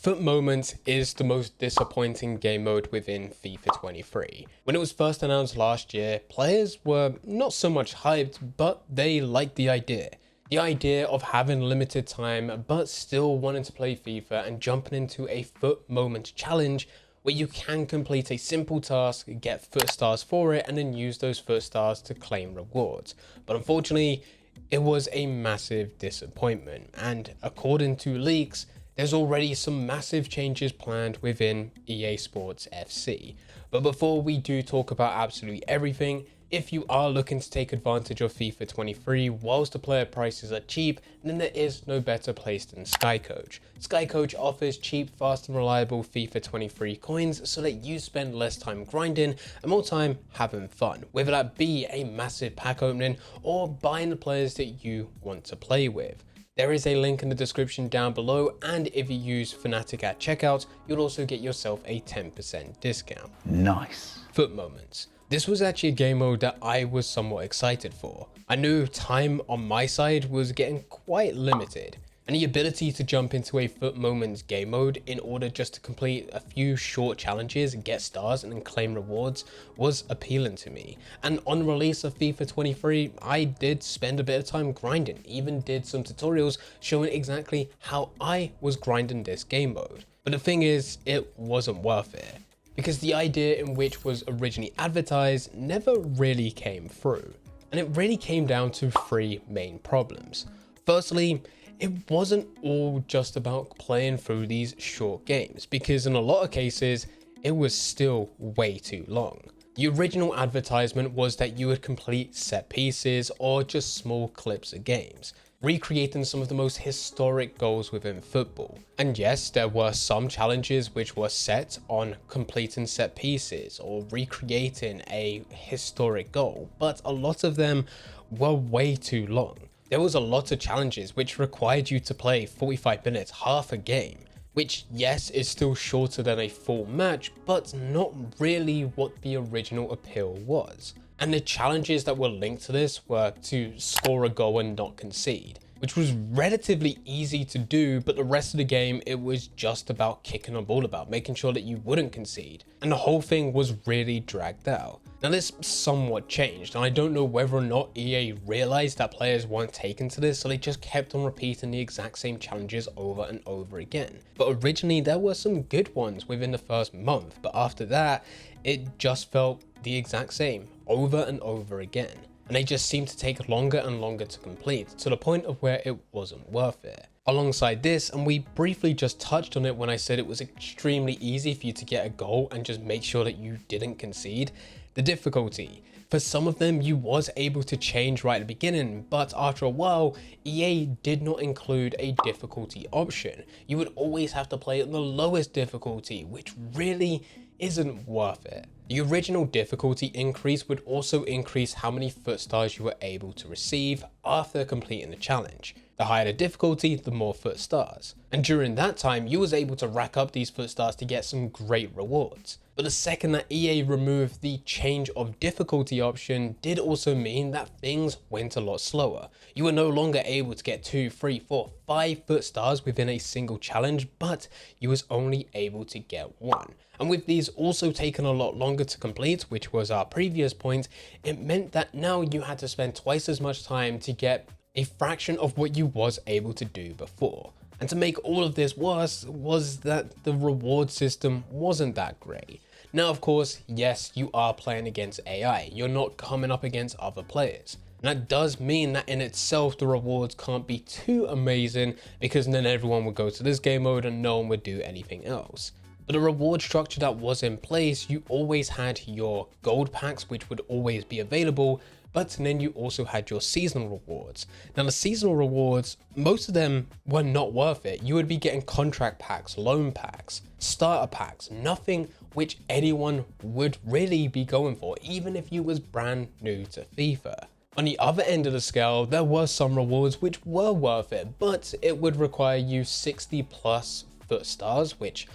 FUT Moments is the most disappointing game mode within FIFA 23. When it was first announced last year, players were not so much hyped, but they liked the idea. The idea of having limited time, but still wanting to play FIFA and jumping into a FUT Moments challenge where you can complete a simple task, get FUT stars for it, and then use those FUT stars to claim rewards. But unfortunately, it was a massive disappointment, and according to leaks, there's already some massive changes planned within EA Sports FC. But before we do talk about absolutely everything, if you are looking to take advantage of FIFA 23 whilst the player prices are cheap, then there is no better place than SkyCoach. SkyCoach offers cheap, fast and reliable FIFA 23 coins so that you spend less time grinding and more time having fun, whether that be a massive pack opening or buying the players that you want to play with. There is a link in the description down below, and if you use Fnatic at checkout, you'll also get yourself a 10% discount. Nice. FUT Moments. This was actually a game mode that I was somewhat excited for. I knew time on my side was getting quite limited, and the ability to jump into a FUT Moments game mode in order just to complete a few short challenges, get stars and then claim rewards was appealing to me. And on release of FIFA 23, I did spend a bit of time grinding, even did some tutorials showing exactly how I was grinding this game mode. But the thing is, it wasn't worth it, because the idea in which was originally advertised never really came through. And it really came down to three main problems. Firstly, it wasn't all just about playing through these short games, because in a lot of cases, it was still way too long. The original advertisement was that you would complete set pieces or just small clips of games, recreating some of the most historic goals within football. And yes, there were some challenges which were set on completing set pieces or recreating a historic goal, but a lot of them were way too long. There was a lot of challenges which required you to play 45 minutes, half a game, which yes is still shorter than a full match, but not really what the original appeal was. And the challenges that were linked to this were to score a goal and not concede, which was relatively easy to do, but the rest of the game, it was just about kicking a ball about, making sure that you wouldn't concede. And the whole thing was really dragged out. Now this somewhat changed, and I don't know whether or not EA realized that players weren't taken to this, so they just kept on repeating the exact same challenges over and over again. But originally there were some good ones within the first month, but after that, it just felt the exact same over and over again. And they just seemed to take longer and longer to complete, to the point of where it wasn't worth it. Alongside this, and we briefly just touched on it when I said it was extremely easy for you to get a goal and just make sure that you didn't concede, the difficulty. For some of them, you was able to change right at the beginning, but after a while, EA did not include a difficulty option. You would always have to play at the lowest difficulty, which really isn't worth it. The original difficulty increase would also increase how many FUT stars you were able to receive after completing the challenge. The higher the difficulty, the more FUT stars. And during that time, you was able to rack up these FUT stars to get some great rewards. But the second that EA removed the change of difficulty option did also mean that things went a lot slower. You were no longer able to get 2, 3, 4, 5 FUT stars within a single challenge, but you was only able to get 1. And with these also taking a lot longer to complete, which was our previous point, it meant that now you had to spend twice as much time to get a fraction of what you was able to do before. And to make all of this worse was that the reward system wasn't that great. Now, of course, yes, you are playing against AI. You're not coming up against other players. And that does mean that in itself, the rewards can't be too amazing, because then everyone would go to this game mode and no one would do anything else. But the reward structure that was in place, you always had your gold packs, which would always be available, but then you also had your seasonal rewards. Now the seasonal rewards, most of them were not worth it. You would be getting contract packs, loan packs, starter packs, nothing which anyone would really be going for, even if you was brand new to FIFA. On the other end of the scale, there were some rewards which were worth it, but it would require you 60 plus FUT stars, which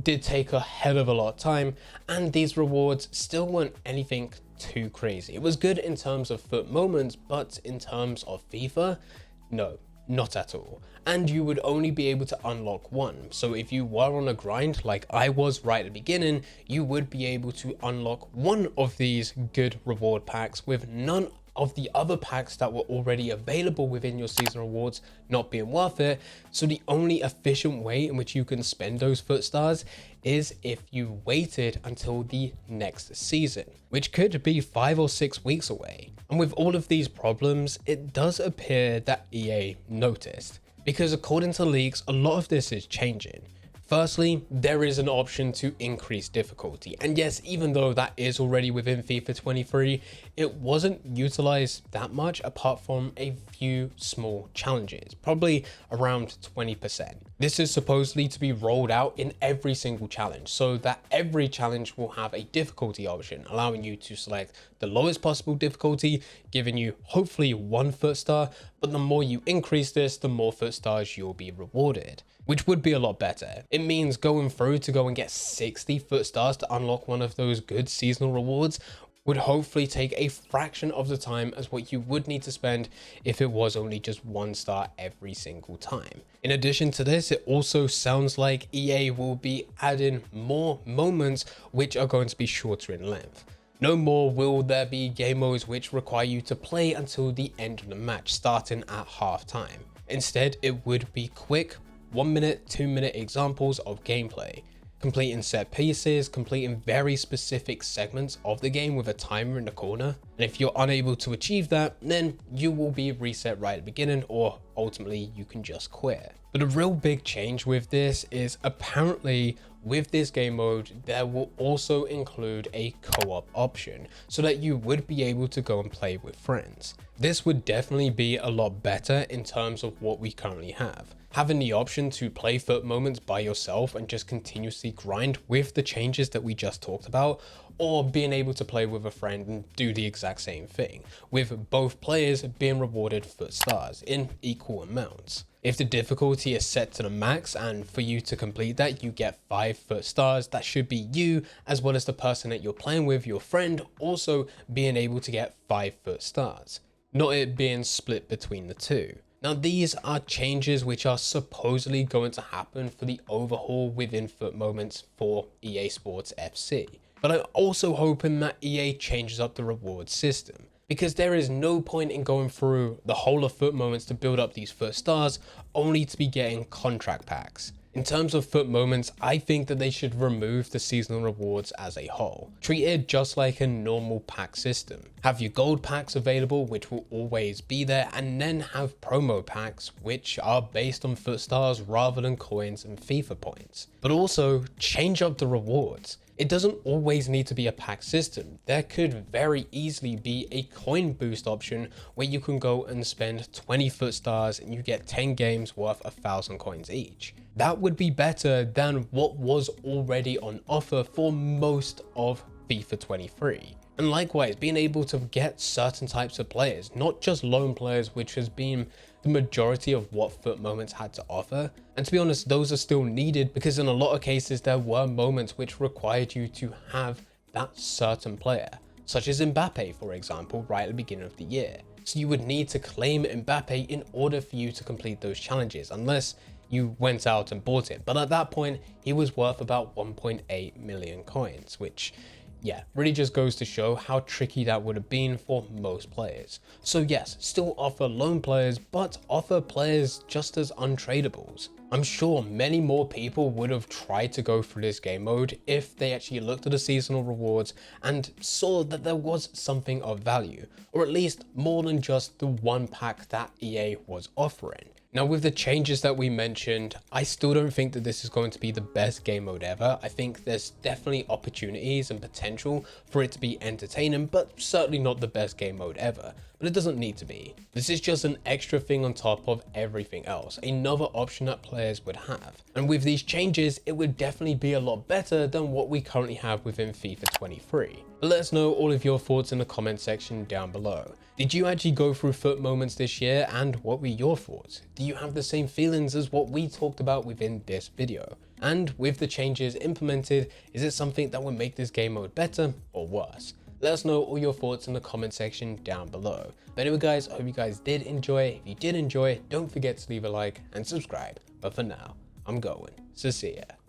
did take a hell of a lot of time, and these rewards still weren't anything too crazy. It was good in terms of FUT Moments, but in terms of FIFA, no. Not at all. And you would only be able to unlock one. So if you were on a grind like I was right at the beginning, you would be able to unlock one of these good reward packs with none of the other packs that were already available within your season rewards not being worth it. So the only efficient way in which you can spend those FUT stars is if you waited until the next season, which could be 5 or 6 weeks away. And with all of these problems, it does appear that EA noticed, because according to leaks, a lot of this is changing. Firstly, there is an option to increase difficulty. And yes, even though that is already within FIFA 23, it wasn't utilized that much apart from a few small challenges, probably around 20%. This is supposedly to be rolled out in every single challenge, so that every challenge will have a difficulty option, allowing you to select the lowest possible difficulty, giving you hopefully 1 FUT star, but the more you increase this, the more FUT stars you'll be rewarded, which would be a lot better. It means going through to go and get 60 FUT stars to unlock one of those good seasonal rewards would hopefully take a fraction of the time as what you would need to spend if it was only just 1 star every single time. In addition to this, it also sounds like EA will be adding more moments which are going to be shorter in length. No more will there be game modes which require you to play until the end of the match, starting at half time. Instead, it would be quick 1 minute, 2 minute examples of gameplay, completing set pieces, completing very specific segments of the game with a timer in the corner. And if you're unable to achieve that, then you will be reset right at the beginning, or ultimately you can just quit. But a real big change with this is apparently with this game mode, there will also include a co-op option so that you would be able to go and play with friends. This would definitely be a lot better in terms of what we currently have. Having the option to play FUT moments by yourself and just continuously grind with the changes that we just talked about, or being able to play with a friend and do the exact same thing, with both players being rewarded FUT stars in equal amounts. If the difficulty is set to the max and for you to complete that, you get 5 FUT stars, that should be you as well as the person that you're playing with, your friend, also being able to get 5 FUT stars, not it being split between the two. Now, these are changes which are supposedly going to happen for the overhaul within FUT moments for EA Sports FC. But I'm also hoping that EA changes up the reward system, because there is no point in going through the whole of FUT moments to build up these FUT stars only to be getting contract packs. In terms of FUT moments, I think that they should remove the seasonal rewards as a whole. Treat it just like a normal pack system. Have your gold packs available, which will always be there, and then have promo packs, which are based on FUT stars rather than coins and FIFA points. But also, change up the rewards. It doesn't always need to be a pack system. There could very easily be a coin boost option where you can go and spend 20 FUT stars and you get 10 games worth 1,000 coins each. That would be better than what was already on offer for most of FIFA 23. And likewise, being able to get certain types of players, not just lone players, which has been the majority of what FUT moments had to offer. And to be honest, those are still needed because in a lot of cases, there were moments which required you to have that certain player, such as Mbappe, for example, right at the beginning of the year. So you would need to claim Mbappe in order for you to complete those challenges, unless you went out and bought it. But at that point, he was worth about 1.8 million coins, which, yeah, really just goes to show how tricky that would have been for most players. So yes, still offer lone players, but offer players just as untradables. I'm sure many more people would have tried to go through this game mode if they actually looked at the seasonal rewards and saw that there was something of value, or at least more than just the one pack that EA was offering. Now, with the changes that we mentioned, I still don't think that this is going to be the best game mode ever. I think there's definitely opportunities and potential for it to be entertaining, but certainly not the best game mode ever. But it doesn't need to be. This is just an extra thing on top of everything else, another option that players would have. And with these changes, it would definitely be a lot better than what we currently have within FIFA 23. But let us know all of your thoughts in the comment section down below. Did you actually go through FUT moments this year, and what were your thoughts? Do you have the same feelings as what we talked about within this video? And with the changes implemented, is it something that would make this game mode better or worse? Let us know all your thoughts in the comment section down below. But anyway guys, I hope you guys did enjoy. If you did enjoy, don't forget to leave a like and subscribe. But for now, I'm going. So see ya.